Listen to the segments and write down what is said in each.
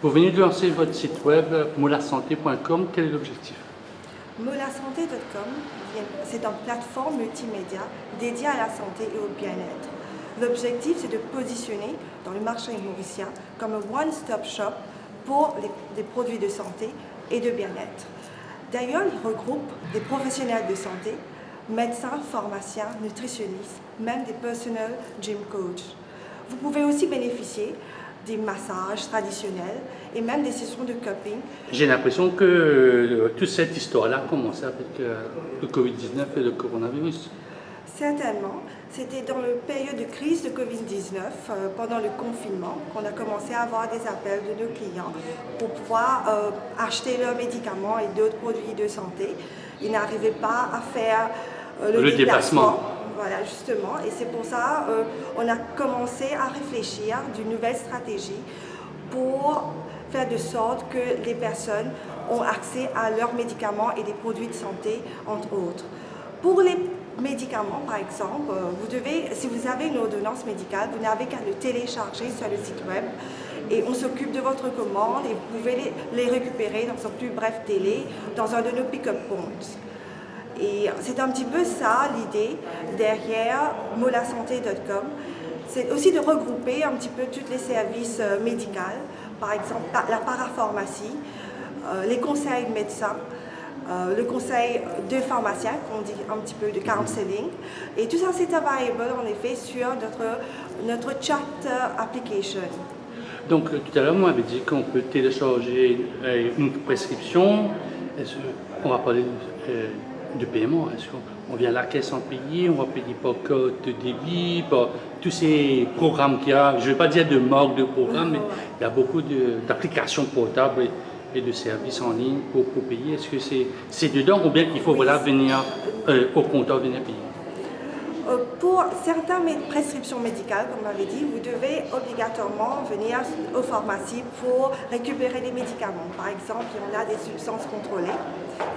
Vous venez de lancer votre site web molasanté.com. Quel est l'objectif? Molasanté.com, c'est une plateforme multimédia dédiée à la santé et au bien-être. L'objectif, c'est de positionner dans le marché mauricien comme un one-stop shop pour les produits de santé et de bien-être. D'ailleurs, il regroupe des professionnels de santé, médecins, pharmaciens, nutritionnistes, même des personal gym coach. Vous pouvez aussi bénéficier des massages traditionnels et même des sessions de cupping. J'ai l'impression que toute cette histoire-là a commencé avec le Covid-19 et le coronavirus. Certainement. C'était dans la période de crise de Covid-19, pendant le confinement, qu'on a commencé à avoir des appels de nos clients pour pouvoir acheter leurs médicaments et d'autres produits de santé. Ils n'arrivaient pas à faire le déplacement. Voilà, justement. Et c'est pour ça qu'on a commencé à réfléchir d'une nouvelle stratégie pour faire de sorte que les personnes ont accès à leurs médicaments et des produits de santé, entre autres. Pour les médicaments, par exemple, si vous avez une ordonnance médicale, vous n'avez qu'à le télécharger sur le site web et on s'occupe de votre commande et vous pouvez les récupérer dans un plus bref délai dans un de nos pick-up points. Et c'est un petit peu ça l'idée derrière molasanté.com. C'est aussi de regrouper un petit peu tous les services médicaux, par exemple la parapharmacie, les conseils de médecins, le conseil de pharmacien, qu'on dit un petit peu de counseling. Et tout ça, c'est available en effet sur notre chat application. Donc tout à l'heure, vous m'avez dit qu'on peut télécharger une prescription. On va parler de paiement. Est-ce qu'on vient à la caisse en payer, on va payer par code de débit, par tous ces programmes qu'il y a. Je ne vais pas dire de marque de programme, mais il y a beaucoup d'applications portables et de services en ligne pour payer. Est-ce que c'est dedans ou bien il faut voilà, venir au comptoir, venir payer? Pour certaines prescriptions médicales, comme on m'avait dit, vous devez obligatoirement venir aux pharmacies pour récupérer les médicaments. Par exemple, il y en a des substances contrôlées,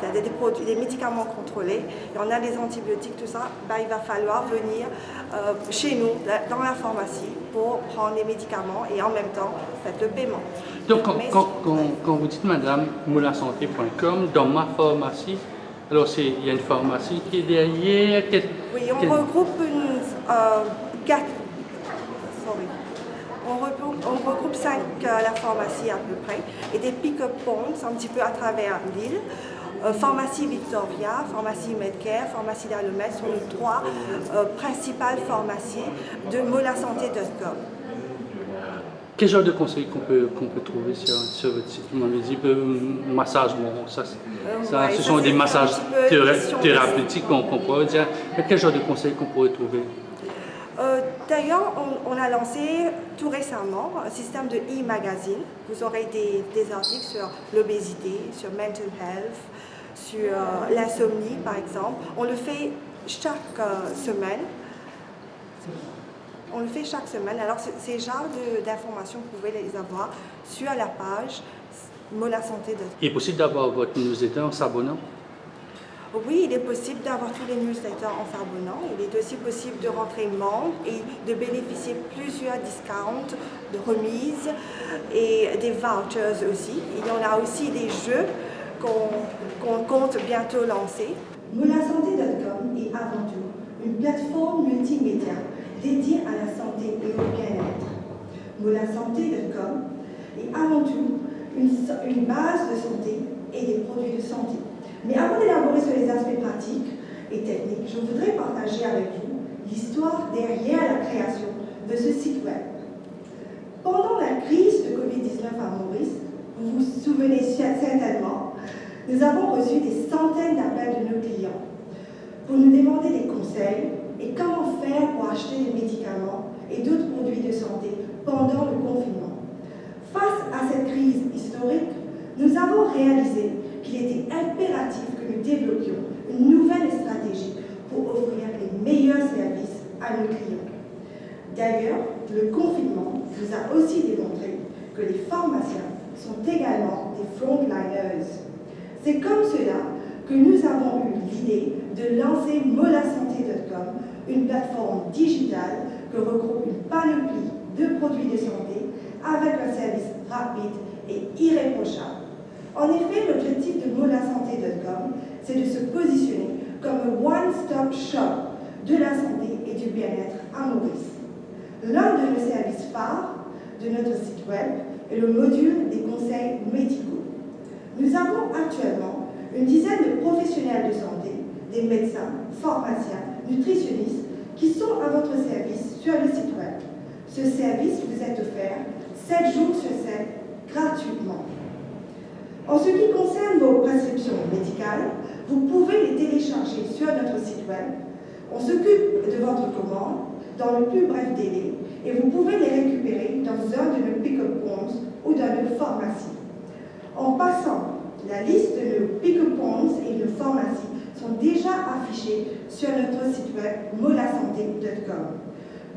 c'est-à-dire des médicaments contrôlés, il y en a des antibiotiques, tout ça. Il va falloir venir chez nous, dans la pharmacie, pour prendre les médicaments et en même temps faire le paiement. Donc, quand vous dites, madame, molasanté.com, dans ma pharmacie, alors il y a une pharmacie qui est derrière. Oui, on regroupe on regroupe 5 la pharmacie à peu près et des pick-up points un petit peu à travers l'île. Pharmacie Victoria, pharmacie Medcare, pharmacie d'Alomède sont les 3 principales pharmacies de molasanté.com. Quel genre de conseils qu'on peut trouver sur votre site? Vous m'avez dit massage, bon, ce sont des massages thérapeutiques qu'on pourrait dire. Mais quel genre de conseils qu'on pourrait trouver? D'ailleurs, on a lancé tout récemment un système de e-magazine. Vous aurez des articles sur l'obésité, sur mental health, sur l'insomnie par exemple. On le fait chaque semaine. Alors ces genres d'informations, vous pouvez les avoir sur la page molasanté.com. Il est possible d'avoir votre newsletter en s'abonnant? Oui, il est possible d'avoir tous les newsletters en s'abonnant. Il est aussi possible de rentrer membre et de bénéficier plusieurs discounts, de remises et des vouchers aussi. Il y en a aussi des jeux qu'on compte bientôt lancer. Molasanté.com est avant tout une plateforme multimédia dédiée à la santé et au bien-être. Molasanté.com est avant tout une base de santé et des produits de santé. Mais avant d'élaborer sur les aspects pratiques et techniques, je voudrais partager avec vous l'histoire derrière la création de ce site web. Pendant la crise de Covid-19 à Maurice, vous vous souvenez certainement, nous avons reçu des centaines d'appels de nos clients pour nous demander des conseils et comment faire pour acheter des médicaments et d'autres produits de santé pendant le confinement. Face à cette crise historique, nous avons réalisé qu'il était impératif que nous développions une nouvelle stratégie pour offrir les meilleurs services à nos clients. D'ailleurs, le confinement nous a aussi démontré que les pharmaciens sont également des frontliners. C'est comme cela que nous avons eu l'idée de lancer molasanté.com, une plateforme digitale que regroupe une panoplie de produits de santé avec un service rapide et irréprochable. En effet, l'objectif de molasanté.com, c'est de se positionner comme un one-stop shop de la santé et du bien-être à Maurice. L'un de nos services phares de notre site web est le module des conseils médicaux. Nous avons actuellement une dizaine de professionnels de santé, des médecins, pharmaciens, nutritionnistes, qui sont à votre service sur le site web. Ce service vous est offert 7 jours sur 7 gratuitement. En ce qui concerne vos prescriptions médicales, vous pouvez les télécharger sur notre site web. On s'occupe de votre commande dans le plus bref délai et vous pouvez les récupérer dans un de nos pick-up points ou dans nos pharmacies. En passant, la liste de nos pick-up points et nos pharmacies sont déjà affichées sur notre site web molasanté.com.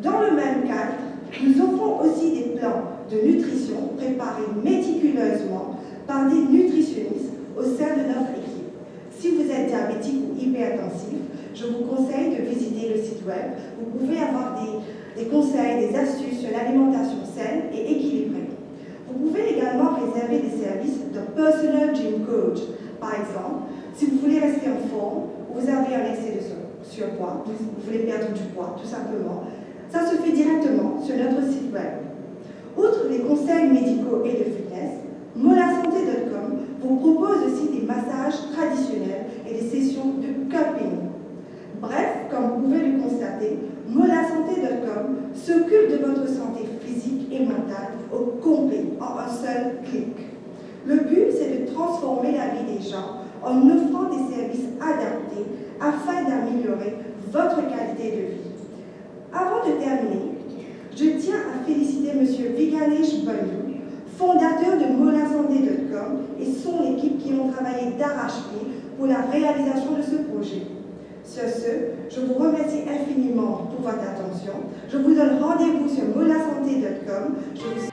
Dans le même cadre, nous offrons aussi des plans de nutrition préparés méticuleusement par des nutritionnistes au sein de notre équipe. Si vous êtes diabétique ou hypertensif, je vous conseille de visiter le site web. Vous pouvez avoir des conseils, des astuces sur l'alimentation saine et équilibrée. Vous pouvez également réserver des services de personal gym coach. Par exemple, si vous voulez rester en forme, vous avez un excès de surpoids, vous voulez perdre du poids, tout simplement, ça se fait directement sur notre site web. Outre les conseils médicaux et de fitness, molasanté.com vous propose aussi des massages traditionnels et des sessions de cupping. Bref, comme vous pouvez le constater, molasanté.com s'occupe de votre santé physique et mentale au complet, en un seul clic. Le but, c'est de transformer la vie des gens en offrant des services adaptés afin d'améliorer votre qualité de vie. Avant de terminer, je tiens à féliciter M. Viganesh Bandu, fondateur de molasanté.com et son équipe qui ont travaillé d'arrache-pied pour la réalisation de ce projet. Sur ce, je vous remercie infiniment pour votre attention. Je vous donne rendez-vous sur molasanté.com. Je vous